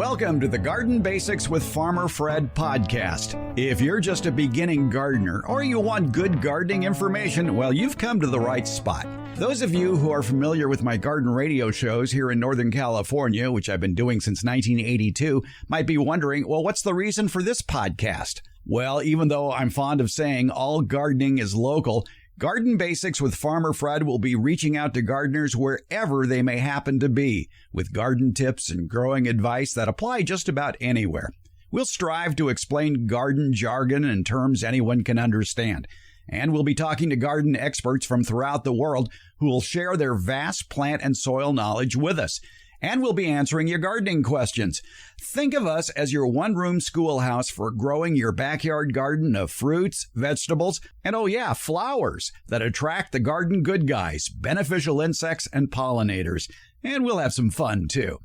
Welcome to the Garden Basics with Farmer Fred podcast. If you're just a beginning gardener or you want good gardening information, well, you've come to the right spot. Those of you who are familiar with my garden radio shows here in Northern California, which I've been doing since 1982, might be wondering, well, what's the reason for this podcast? Well, even though I'm fond of saying all gardening is local, Garden Basics with Farmer Fred will be reaching out to gardeners wherever they may happen to be, with garden tips and growing advice that apply just about anywhere. We'll strive to explain garden jargon and terms anyone can understand. And we'll be talking to garden experts from throughout the world who will share their vast plant and soil knowledge with us. And we'll be answering your gardening questions. Think of us as your one-room schoolhouse for growing your backyard garden of fruits, vegetables, and flowers that attract the garden good guys, beneficial insects, and pollinators. And we'll have some fun, too.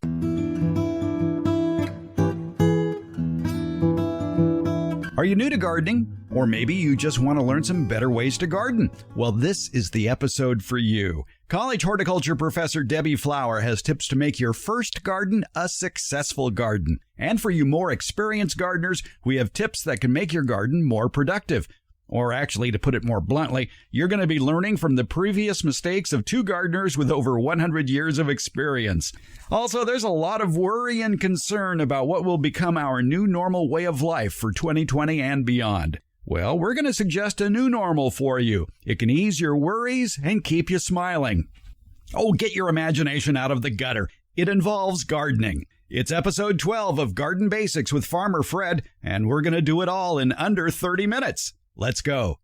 Are you new to gardening? Or maybe you just want to learn some better ways to garden? Well, this is the episode for you. College horticulture professor Debbie Flower has tips to make your first garden a successful garden. And for you more experienced gardeners, we have tips that can make your garden more productive. Or actually, to put it more bluntly, you're going to be learning from the previous mistakes of two gardeners with over 100 years of experience. Also, there's a lot of worry and concern about what will become our new normal way of life for 2020 and beyond. Well, we're going to suggest a new normal for you. It can ease your worries and keep you smiling. Oh, get your imagination out of the gutter. It involves gardening. It's episode 12 of Garden Basics with Farmer Fred, and we're going to do it all in under 30 minutes. Let's go.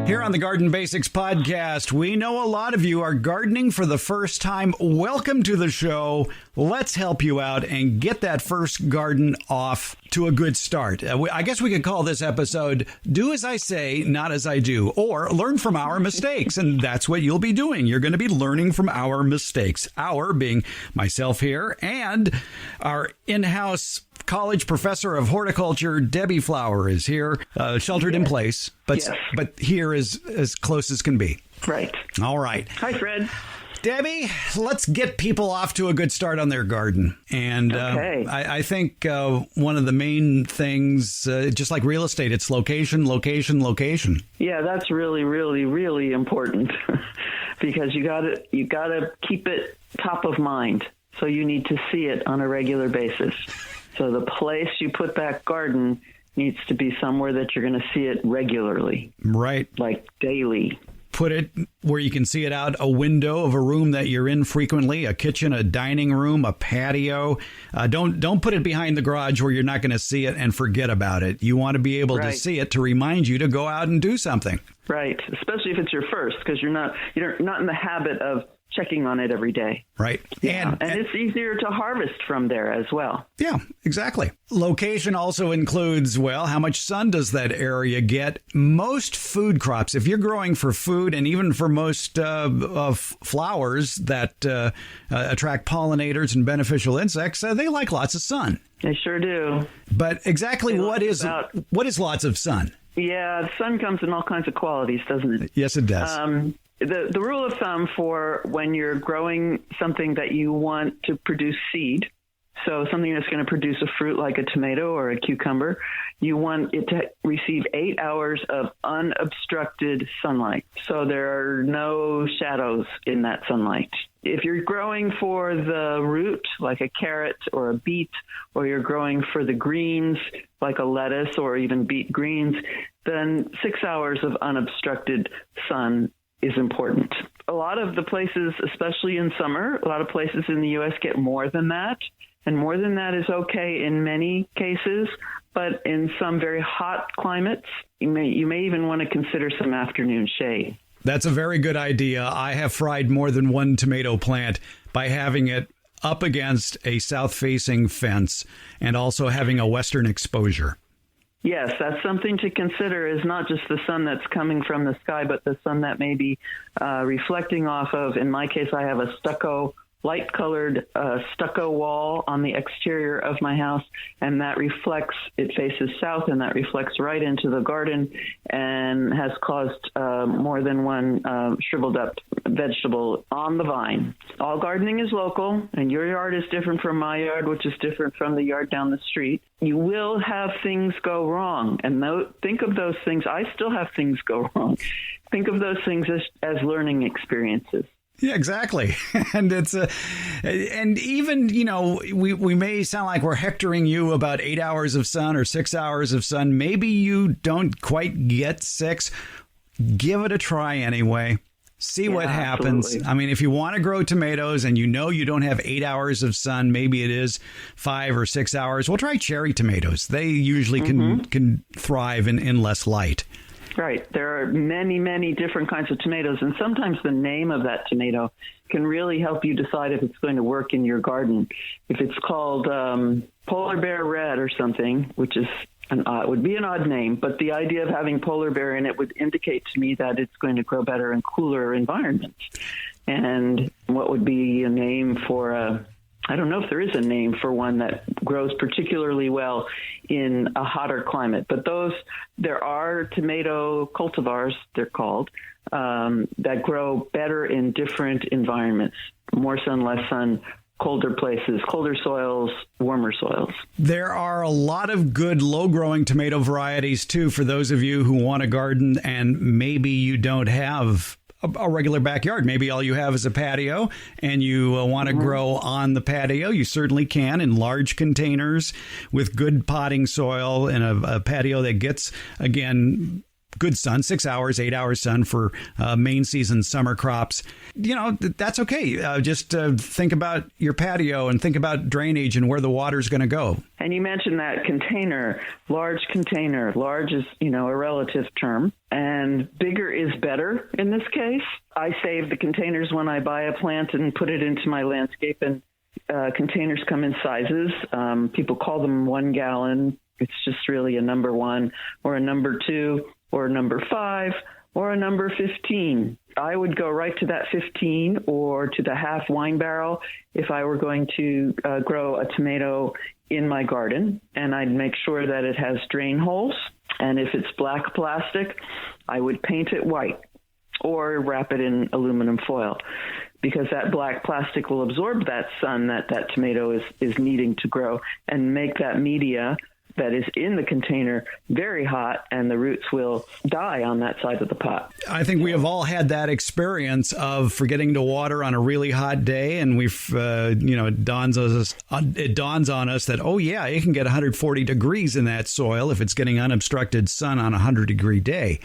Here on the Garden Basics podcast, we know a lot of you are gardening for the first time. Welcome to the show. Let's help you out and get that first garden off to a good start. I guess we could call this episode, Do As I Say, Not As I Do, or Learn from Our Mistakes. And that's what you'll be doing. You're going to be learning from our mistakes. Our being myself here and our in-house college professor of horticulture, Debbie Flower, is here, sheltered in place, but here is as close as can be. Right. All right. Hi, Fred. Debbie, let's get people off to a good start on their garden. And okay. I think one of the main things, just like real estate, it's location, location, location. Yeah, that's really, really, really important because you gotta keep it top of mind. So you need to see it on a regular basis. So the place you put that garden needs to be somewhere that you're going to see it regularly. Right. Like daily. Put it where you can see it out a window of a room that you're in frequently, a kitchen, a dining room, a patio. Don't put it behind the garage where you're not going to see it and forget about it. You want to be able to see it to remind you to go out and do something. Right. Especially if it's your first, because you're not in the habit of checking on it every day. Right. Yeah. And it's easier to harvest from there as well. Yeah, exactly. Location also includes, well, how much sun does that area get? Most food crops, if you're growing for food and even for most flowers that attract pollinators and beneficial insects, they like lots of sun. They sure do. But exactly what is lots of sun? Yeah, the sun comes in all kinds of qualities, doesn't it? Yes, it does. The rule of thumb for when you're growing something that you want to produce seed, so something that's going to produce a fruit like a tomato or a cucumber, you want it to receive 8 hours of unobstructed sunlight. So there are no shadows in that sunlight. If you're growing for the root, like a carrot or a beet, or you're growing for the greens, like a lettuce or even beet greens, then 6 hours of unobstructed sun is important. A lot of the places, especially in summer, a lot of places in the U.S. get more than that. And more than that is okay in many cases. But in some very hot climates, you may even want to consider some afternoon shade. That's a very good idea. I have fried more than one tomato plant by having it up against a south-facing fence and also having a western exposure. Yes, that's something to consider, is not just the sun that's coming from the sky, but the sun that may be reflecting off of, in my case, I have a stucco light-colored stucco wall on the exterior of my house, and that reflects, it faces south, and that reflects right into the garden and has caused more than one shriveled up vegetable on the vine. All gardening is local, and your yard is different from my yard, which is different from the yard down the street. You will have things go wrong, and think of those things. I still have things go wrong. Think of those things as learning experiences. Yeah, exactly. And and even, we may sound like we're hectoring you about 8 hours of sun or 6 hours of sun. Maybe you don't quite get 6. Give it a try anyway. See what happens. Absolutely. I mean, if you want to grow tomatoes and you don't have 8 hours of sun, maybe it is 5 or 6 hours. Well, try cherry tomatoes. They usually can thrive in less light. Right. There are many, many different kinds of tomatoes, and sometimes the name of that tomato can really help you decide if it's going to work in your garden. If it's called polar bear red or something, which is would be an odd name, but the idea of having polar bear in it would indicate to me that it's going to grow better in cooler environments. And what would be a name for I don't know if there is a name for one that grows particularly well in a hotter climate, but there are tomato cultivars, they're called, that grow better in different environments, more sun, less sun, colder places, colder soils, warmer soils. There are a lot of good low-growing tomato varieties, too, for those of you who want to garden and maybe you don't have a regular backyard. Maybe all you have is a patio and you want to grow on the patio. You certainly can in large containers with good potting soil and a patio that gets, again, good sun, 6 hours, 8 hours sun for main season summer crops. That's okay. Just think about your patio and think about drainage and where the water's going to go. And you mentioned that container. Large is, a relative term, and bigger is better in this case. I save the containers when I buy a plant and put it into my landscape, and containers come in sizes. People call them 1 gallon. It's just really a number 1 or a number 2 or a number 5 or a number 15. I would go right to that 15 or to the half wine barrel if I were going to grow a tomato in my garden, and I'd make sure that it has drain holes. And if it's black plastic, I would paint it white or wrap it in aluminum foil, because that black plastic will absorb that sun that tomato is needing to grow and make that media that is in the container very hot, and the roots will die on that side of the pot. I think we have all had that experience of forgetting to water on a really hot day, and it dawns on us that, oh yeah, it can get 140 degrees in that soil if it's getting unobstructed sun on a 100-degree day.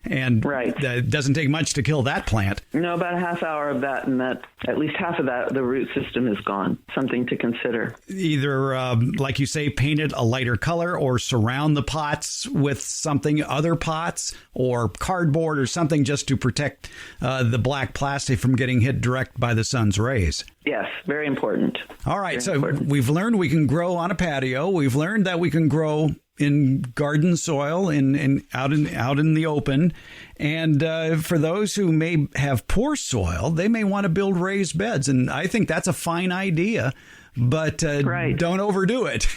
And that doesn't take much to kill that plant. No, about a half hour of that, and that at least half of that, the root system is gone. Something to consider. Either, like you say, paint it a lighter color, or surround the pots with other pots, or cardboard or something, just to protect the black plastic from getting hit direct by the sun's rays. Yes, very important. All right, we've learned we can grow on a patio. We've learned that we can grow in garden soil out in the open. And for those who may have poor soil, they may want to build raised beds. And I think that's a fine idea, but don't overdo it.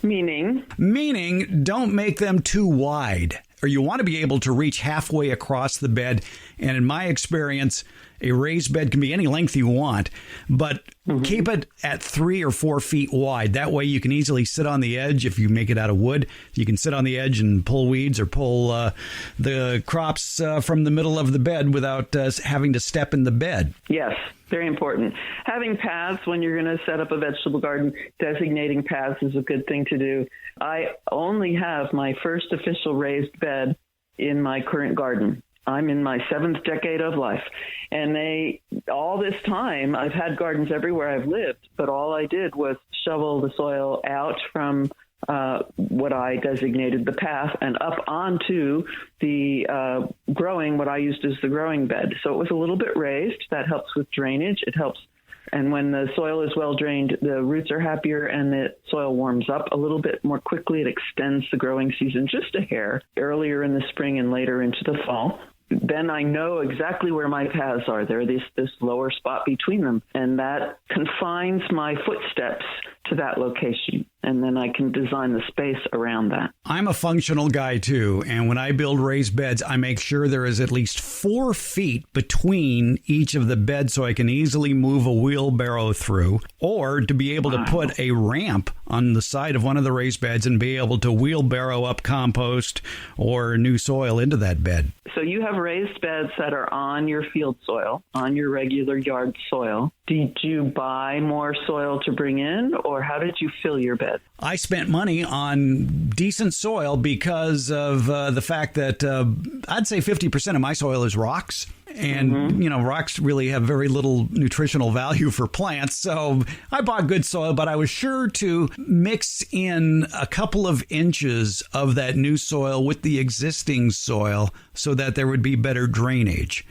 Meaning don't make them too wide, or you want to be able to reach halfway across the bed. And in my experience, a raised bed can be any length you want, but keep it at 3 or 4 feet wide. That way you can easily sit on the edge. If you make it out of wood, you can sit on the edge and pull weeds or pull the crops from the middle of the bed without having to step in the bed. Yes, very important. Having paths when you're going to set up a vegetable garden, designating paths is a good thing to do. I only have my first official raised bed in my current garden. I'm in my 7th decade of life. And all this time, I've had gardens everywhere I've lived, but all I did was shovel the soil out from what I designated the path and up onto the what I used as the growing bed. So it was a little bit raised. That helps with drainage. It helps. And when the soil is well drained, the roots are happier and the soil warms up a little bit more quickly. It extends the growing season just a hair earlier in the spring and later into the fall. then I know exactly where my paths are. There's this lower spot between them, and that confines my footsteps to that location. And then I can design the space around that. I'm a functional guy too, and when I build raised beds, I make sure there is at least 4 feet between each of the beds so I can easily move a wheelbarrow through, or to be able to put a ramp on the side of one of the raised beds and be able to wheelbarrow up compost or new soil into that bed. So you have raised beds that are on your field soil, on your regular yard soil. Did you buy more soil to bring in, or how did you fill your bed? I spent money on decent soil because of the fact that I'd say 50% of my soil is rocks. And, rocks really have very little nutritional value for plants. So I bought good soil, but I was sure to mix in a couple of inches of that new soil with the existing soil so that there would be better drainage.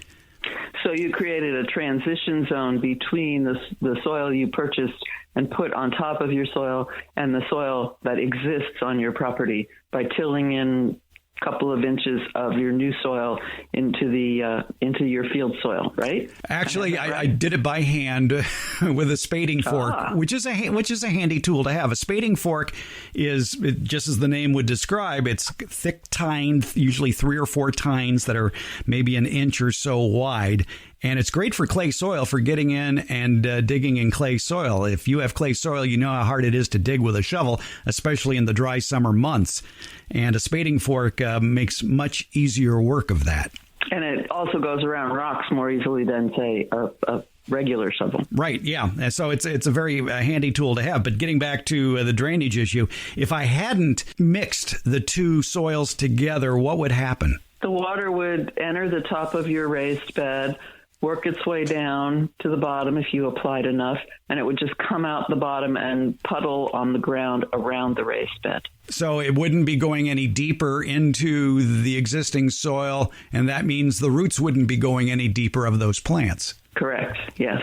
So you created a transition zone between the soil you purchased and put on top of your soil and the soil that exists on your property by tilling in a couple of inches of your new soil into your field soil, right? Actually, I did it by hand with a spading fork, which is a handy tool to have. A spading fork is, just as the name would describe, it's thick tine, usually 3 or 4 tines that are maybe an inch or so wide. And it's great for clay soil, for getting in and digging in clay soil. If you have clay soil, you know how hard it is to dig with a shovel, especially in the dry summer months. And a spading fork makes much easier work of that. And it also goes around rocks more easily than, say, a regular shovel. Right, yeah. And so it's a very handy tool to have. But getting back to the drainage issue, if I hadn't mixed the two soils together, what would happen? The water would enter the top of your raised bed, work its way down to the bottom if you applied enough, and it would just come out the bottom and puddle on the ground around the raised bed. So it wouldn't be going any deeper into the existing soil, and that means the roots wouldn't be going any deeper of those plants. Correct, yes.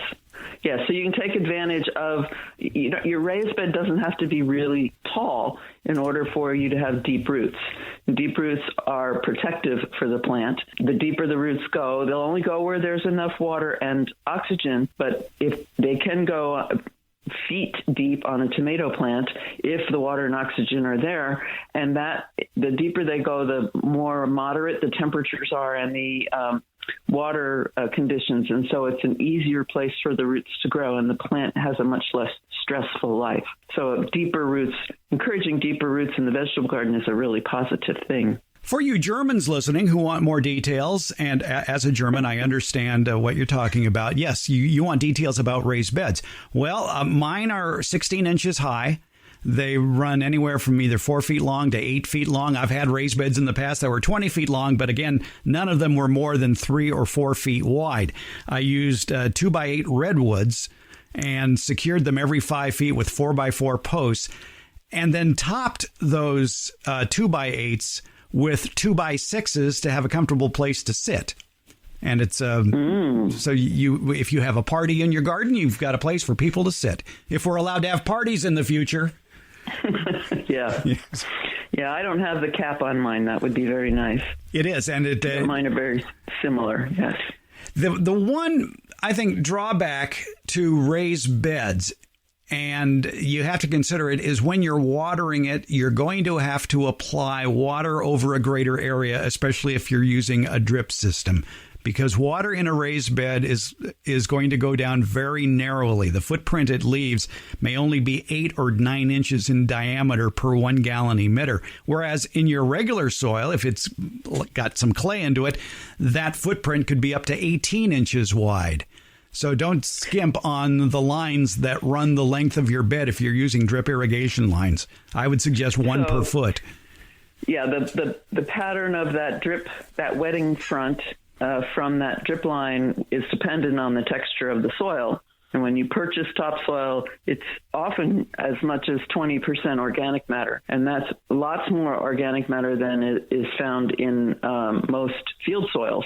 Yeah, so you can take advantage of, your raised bed doesn't have to be really tall in order for you to have deep roots. Deep roots are protective for the plant. The deeper the roots go, they'll only go where there's enough water and oxygen, but if they can go feet deep on a tomato plant if the water and oxygen are there, and that the deeper they go, the more moderate the temperatures are and the water conditions, and so it's an easier place for the roots to grow, and the plant has a much less stressful life. So deeper roots, encouraging deeper roots in the vegetable garden is a really positive thing. For you Germans listening who want more details, and as a German, I understand what you're talking about. Yes, you want details about raised beds. Well, mine are 16 inches high. They run anywhere from either 4 feet long to 8 feet long. I've had raised beds in the past that were 20 feet long, but again, none of them were more than 3 or 4 feet wide. I used 2x8 redwoods and secured them every 5 feet with 4x4 posts, and then topped those 2x8s with 2x6s to have a comfortable place to sit. And it's so if you have a party in your garden, you've got a place for people to sit. If we're allowed to have parties in the future. Yeah. Yes. Yeah, I don't have the cap on mine. That would be very nice. It is. And mine are very similar, yes. The one, I think, drawback to raised beds, and you have to consider it, is when you're watering it, you're going to have to apply water over a greater area, especially if you're using a drip system, because water in a raised bed is going to go down very narrowly. The footprint it leaves may only be 8 or 9 inches in diameter per 1 gallon emitter, whereas in your regular soil, if it's got some clay into it, that footprint could be up to 18 inches wide. So don't skimp on the lines that run the length of your bed if you're using drip irrigation lines. I would suggest one per foot. Yeah, the pattern of that wetting front from that drip line is dependent on the texture of the soil. And when you purchase topsoil, it's often as much as 20% organic matter. And that's lots more organic matter than is found in most field soils.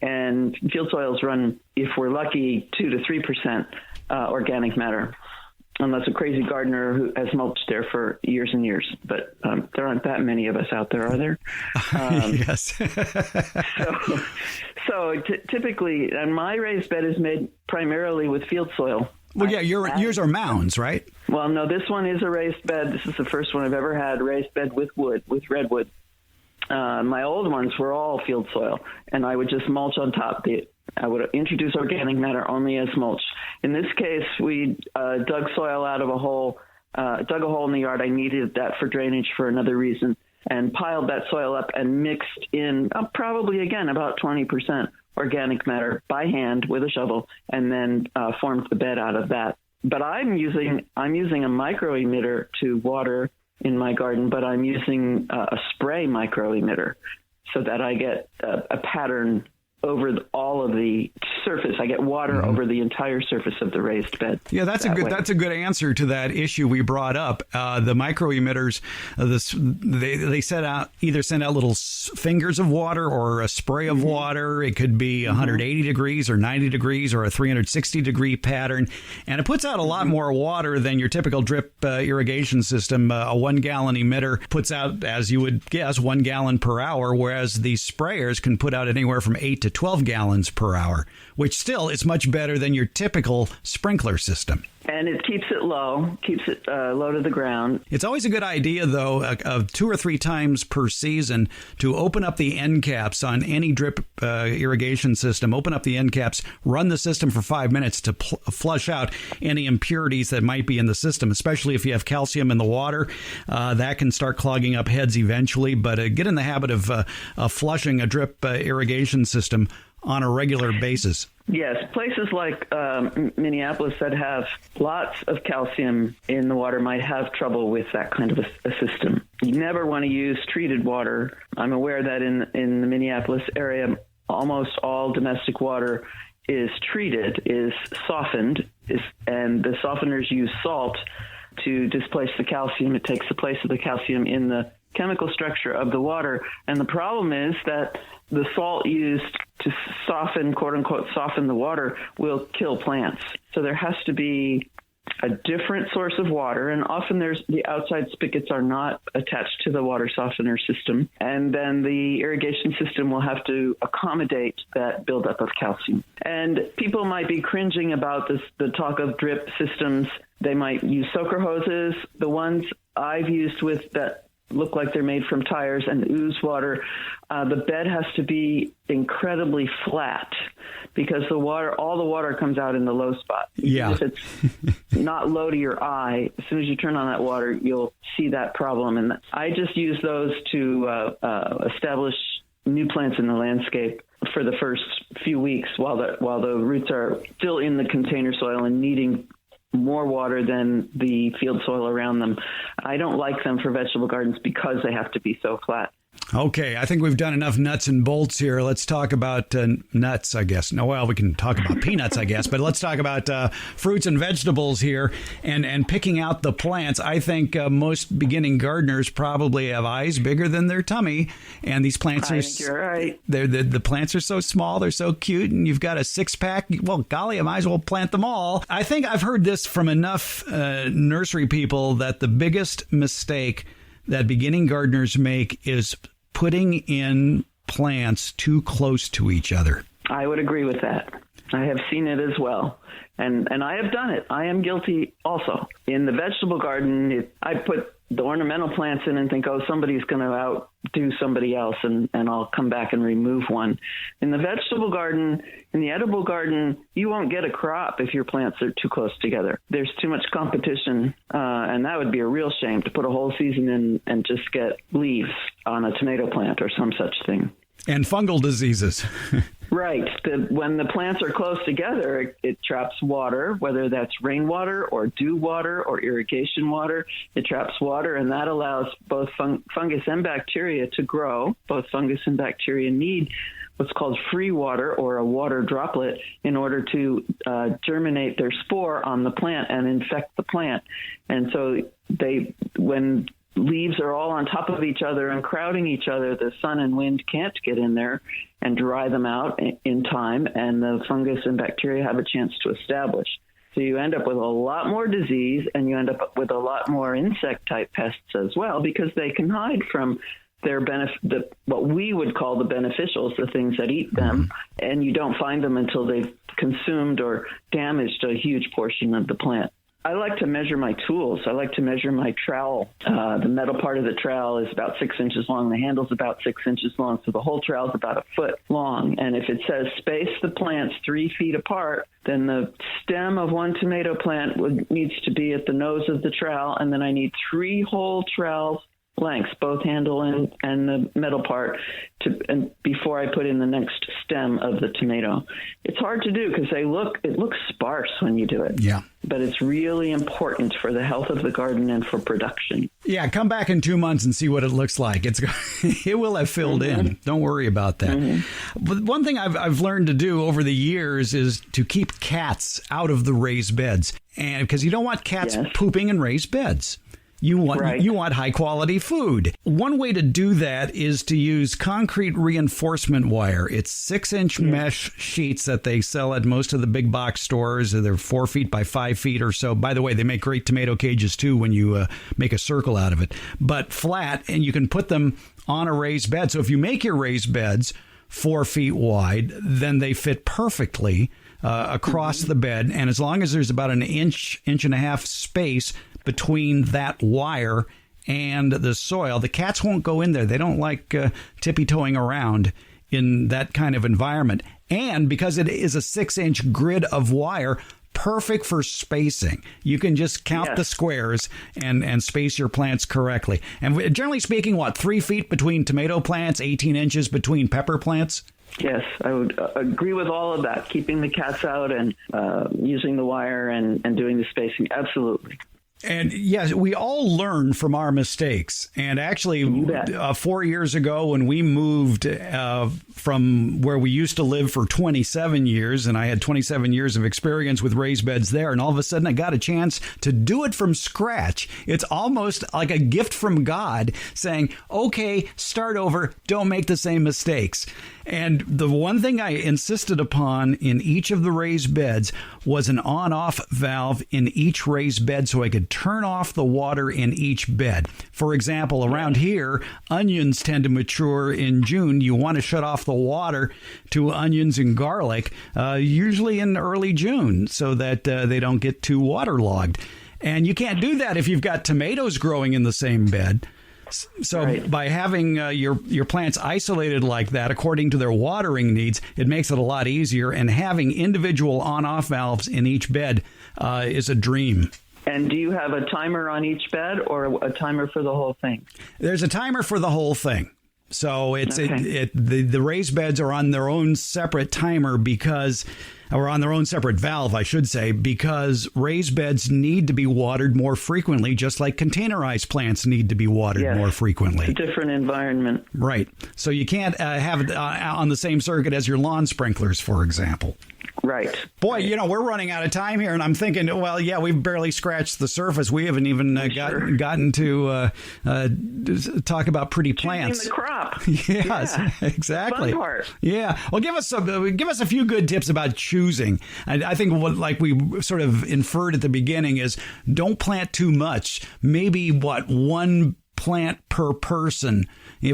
And field soils run, if we're lucky, 2 to 3% organic matter. unless a crazy gardener who has mulched there for years and years. But there aren't that many of us out there, are there? Yes. so typically, and my raised bed is made primarily with field soil. Well, yeah, yours are mounds, right? Well, no, this one is a raised bed. This is the first one I've ever had, raised bed with wood, with redwood. My old ones were all field soil, and I would just mulch on top. I would introduce organic matter only as mulch. In this case, we dug soil out of a hole, dug a hole in the yard. I needed that for drainage for another reason, and piled that soil up and mixed in probably, again, about 20% organic matter by hand with a shovel, and then formed the bed out of that. But I'm using a micro emitter to water in my garden, but I'm using a spray micro emitter so that I get a pattern over all of the surface. I get water over the entire surface of the raised bed. Yeah, that's a good answer to that issue we brought up. The micro emitters, they send out little fingers of water or a spray of water. It could be 180 degrees or 90 degrees or a 360 degree pattern, and it puts out a lot more water than your typical drip irrigation system. A 1 gallon emitter puts out, as you would guess, 1 gallon per hour, whereas these sprayers can put out anywhere from 8 to 12 gallons per hour, which still is much better than your typical sprinkler system. And it keeps it low to the ground. It's always a good idea, though, of 2 or 3 times per season to open up the end caps on any drip irrigation system. Open up the end caps, run the system for 5 minutes to flush out any impurities that might be in the system, especially if you have calcium in the water. That can start clogging up heads eventually, but get in the habit of flushing a drip irrigation system on a regular basis. Yes, places like Minneapolis that have lots of calcium in the water might have trouble with that kind of a system. You never want to use treated water. I'm aware that in the Minneapolis area, almost all domestic water is treated, is softened, and the softeners use salt to displace the calcium. It takes the place of the calcium in the chemical structure of the water. And the problem is that the salt used to soften, quote unquote, soften the water will kill plants. So there has to be a different source of water. And often the outside spigots are not attached to the water softener system. And then the irrigation system will have to accommodate that buildup of calcium. And people might be cringing about the talk of drip systems. They might use soaker hoses. The ones I've used with that look like they're made from tires and ooze water. The bed has to be incredibly flat because all the water comes out in the low spot. Yeah. If it's not low to your eye, as soon as you turn on that water, you'll see that problem. And I just use those to establish new plants in the landscape for the first few weeks while the roots are still in the container soil and needing more water than the field soil around them. I don't like them for vegetable gardens because they have to be so flat. Okay, I think we've done enough nuts and bolts here. Let's talk about nuts, I guess. No, well, we can talk about peanuts, I guess, but let's talk about fruits and vegetables here and picking out the plants. I think most beginning gardeners probably have eyes bigger than their tummy, and these plants I think you're right. The plants are so small, they're so cute, and you've got a 6-pack. Well, golly, I might as well plant them all. I think I've heard this from enough nursery people that the biggest mistake that beginning gardeners make is putting in plants too close to each other. I would agree with that. I have seen it as well. And I have done it. I am guilty also. In the vegetable garden, I put the ornamental plants in and think, oh, somebody's going to outdo somebody else, and I'll come back and remove one. In the vegetable garden, in the edible garden, you won't get a crop if your plants are too close together. There's too much competition, and that would be a real shame to put a whole season in and just get leaves on a tomato plant or some such thing. And fungal diseases. Right. When the plants are close together, it traps water, whether that's rainwater or dew water or irrigation water. It traps water, and that allows both fungus and bacteria to grow. Both fungus and bacteria need what's called free water or a water droplet in order to germinate their spore on the plant and infect the plant. And so when leaves are all on top of each other and crowding each other, the sun and wind can't get in there and dry them out in time, and the fungus and bacteria have a chance to establish. So you end up with a lot more disease, and you end up with a lot more insect-type pests as well, because they can hide from their what we would call the beneficials, the things that eat them, and you don't find them until they've consumed or damaged a huge portion of the plant. I like to measure my tools. I like to measure my trowel. The metal part of the trowel is about 6 inches long. The handle's about 6 inches long. So the whole trowel is about a foot long. And if it says space the plants 3 feet apart, then the stem of one tomato plant needs to be at the nose of the trowel. And then I need 3 whole trowels lengths, both handle and the metal part, and before I put in the next stem of the tomato. It's hard to do because it looks sparse when you do it. Yeah. But it's really important for the health of the garden and for production. Yeah, come back in 2 months and see what it looks like. It will have filled in. Don't worry about that. But one thing I've learned to do over the years is to keep cats out of the raised beds, and because you don't want cats pooping in raised beds. You want high quality food. One way to do that is to use concrete reinforcement wire. It's 6-inch mesh sheets that they sell at most of the big box stores. They're 4 feet by 5 feet or so. By the way, they make great tomato cages too when you make a circle out of it. But flat, and you can put them on a raised bed. So if you make your raised beds 4 feet wide, then they fit perfectly across the bed. And as long as there's about an inch and a half space between that wire and the soil, the cats won't go in there. They don't like tippy-toeing around in that kind of environment. And because it is a 6-inch grid of wire, perfect for spacing. You can just count the squares and space your plants correctly. And generally speaking, 3 feet between tomato plants, 18 inches between pepper plants? Yes, I would agree with all of that. Keeping the cats out and using the wire and doing the spacing. Absolutely. And yes, we all learn from our mistakes. And actually, 4 years ago, when we moved from where we used to live for 27 years, and I had 27 years of experience with raised beds there, and all of a sudden I got a chance to do it from scratch. It's almost like a gift from God saying, okay, start over, don't make the same mistakes. And the one thing I insisted upon in each of the raised beds was an on-off valve in each raised bed so I could turn off the water in each bed. For example, around here, onions tend to mature in June. You want to shut off the water to onions and garlic, usually in early June, so that they don't get too waterlogged. And you can't do that if you've got tomatoes growing in the same bed. So by having your plants isolated like that, according to their watering needs, it makes it a lot easier. And having individual on-off valves in each bed is a dream. And do you have a timer on each bed or a timer for the whole thing? There's a timer for the whole thing. So the raised beds are on their own separate timer or on their own separate valve, I should say, because raised beds need to be watered more frequently, just like containerized plants need to be watered more frequently. It's a different environment. Right. So you can't have it on the same circuit as your lawn sprinklers, for example. Right. Boy, we're running out of time here, and I'm thinking, we've barely scratched the surface. We haven't even gotten to talk about pretty plants. Choosing the crop. Yes, exactly. Fun part. Yeah. Well, give us a few good tips about choosing. I think like we sort of inferred at the beginning is don't plant too much. Maybe one plant per person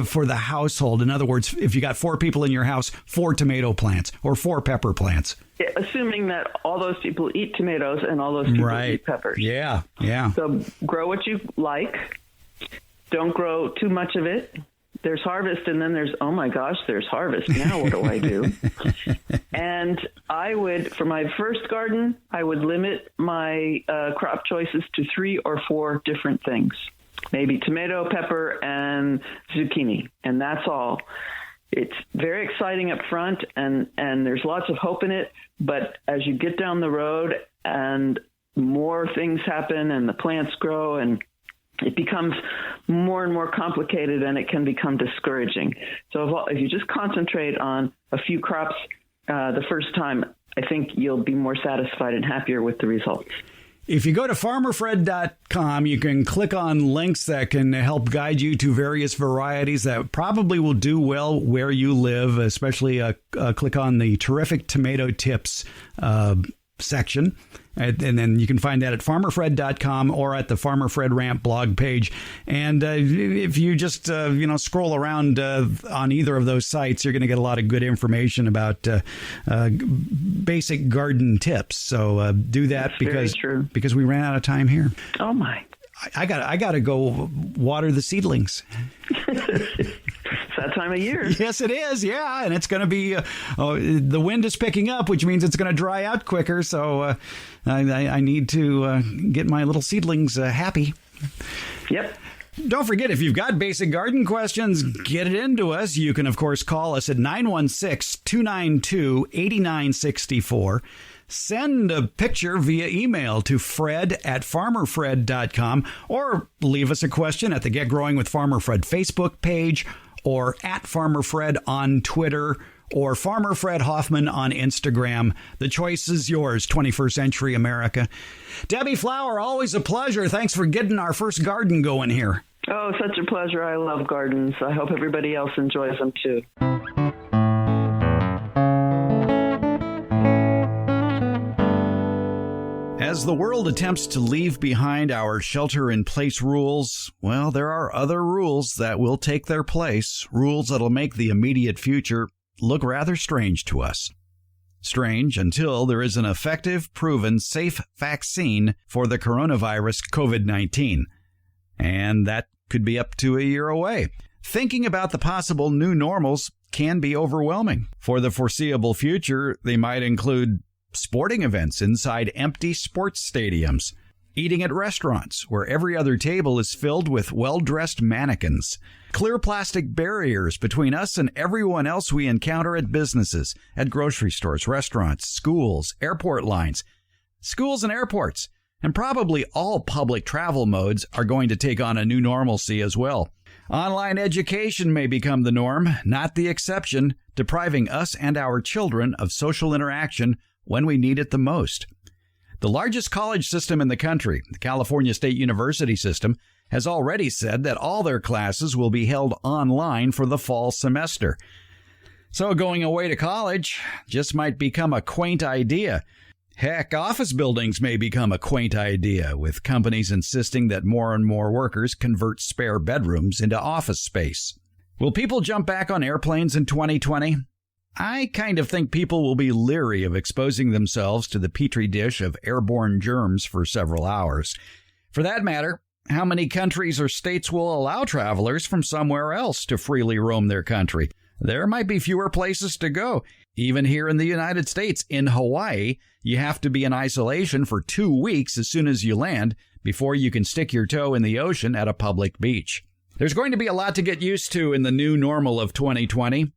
for the household. In other words, if you got 4 people in your house, 4 tomato plants or 4 pepper plants. Yeah, assuming that all those people eat tomatoes and all those people eat peppers. Yeah. So grow what you like. Don't grow too much of it. There's harvest, and then there's, oh my gosh, there's harvest. Now what do I do? And I would, for my first garden, I would limit my crop choices to 3 or 4 different things. Maybe tomato, pepper, and zucchini, and that's all. It's very exciting up front, and there's lots of hope in it, but as you get down the road and more things happen and the plants grow, and it becomes more and more complicated, and it can become discouraging. So if you just concentrate on a few crops the first time, I think you'll be more satisfied and happier with the results. If you go to farmerfred.com, you can click on links that can help guide you to various varieties that probably will do well where you live, especially click on the Terrific Tomato Tips section. And then you can find that at farmerfred.com or at the Farmer Fred Ramp blog page. And if you just, scroll around on either of those sites, you're going to get a lot of good information about basic garden tips. So do that because we ran out of time here. Oh, my. I got to go water the seedlings. It's that time of year. Yes, it is. Yeah. And it's going to be the wind is picking up, which means it's going to dry out quicker. So I need to get my little seedlings happy. Yep. Don't forget, if you've got basic garden questions, get it into us. You can, of course, call us at 916-292-8964. Send a picture via email to fred@farmerfred.com or leave us a question at the Get Growing with Farmer Fred Facebook page or at Farmer Fred on Twitter or Farmer Fred Hoffman on Instagram. The choice is yours, 21st Century America. Debbie Flower, always a pleasure. Thanks for getting our first garden going here. Oh, such a pleasure. I love gardens. I hope everybody else enjoys them too. As the world attempts to leave behind our shelter-in-place rules, well, there are other rules that will take their place, rules that'll make the immediate future look rather strange to us. Strange until there is an effective, proven, safe vaccine for the coronavirus COVID-19. And that could be up to a year away. Thinking about the possible new normals can be overwhelming. For the foreseeable future, they might include sporting events inside empty sports stadiums, eating at restaurants where every other table is filled with well-dressed mannequins, clear plastic barriers between us and everyone else we encounter at businesses, at grocery stores, restaurants, schools, airport lines. Schools and airports, and probably all public travel modes are going to take on a new normalcy as well. Online education may become the norm, not the exception, depriving us and our children of social interaction when we need it the most. The largest college system in the country, the California State University system, has already said that all their classes will be held online for the fall semester. So going away to college just might become a quaint idea. Heck, office buildings may become a quaint idea, with companies insisting that more and more workers convert spare bedrooms into office space. Will people jump back on airplanes in 2020? I kind of think people will be leery of exposing themselves to the petri dish of airborne germs for several hours. For that matter, how many countries or states will allow travelers from somewhere else to freely roam their country? There might be fewer places to go. Even here in the United States, in Hawaii, you have to be in isolation for 2 weeks as soon as you land before you can stick your toe in the ocean at a public beach. There's going to be a lot to get used to in the new normal of 2020.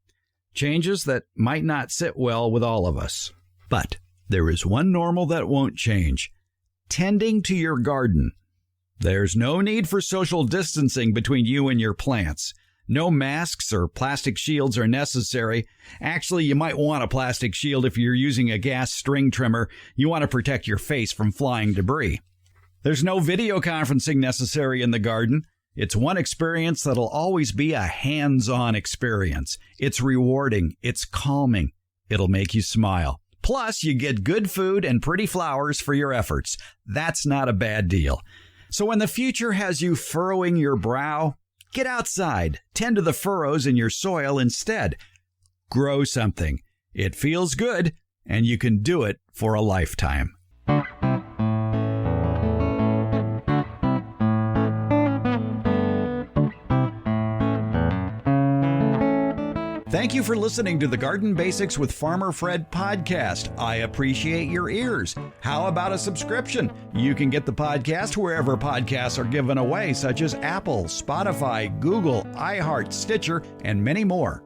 Changes that might not sit well with all of us. But there is one normal that won't change. Tending to your garden. There's no need for social distancing between you and your plants. No masks or plastic shields are necessary. Actually, you might want a plastic shield if you're using a gas string trimmer. You want to protect your face from flying debris. There's no video conferencing necessary in the garden. It's one experience that'll always be a hands-on experience. It's rewarding. It's calming. It'll make you smile. Plus, you get good food and pretty flowers for your efforts. That's not a bad deal. So when the future has you furrowing your brow, get outside. Tend to the furrows in your soil instead. Grow something. It feels good, and you can do it for a lifetime. Thank you for listening to the Garden Basics with Farmer Fred podcast. I appreciate your ears. How about a subscription? You can get the podcast wherever podcasts are given away, such as Apple, Spotify, Google, iHeart, Stitcher, and many more.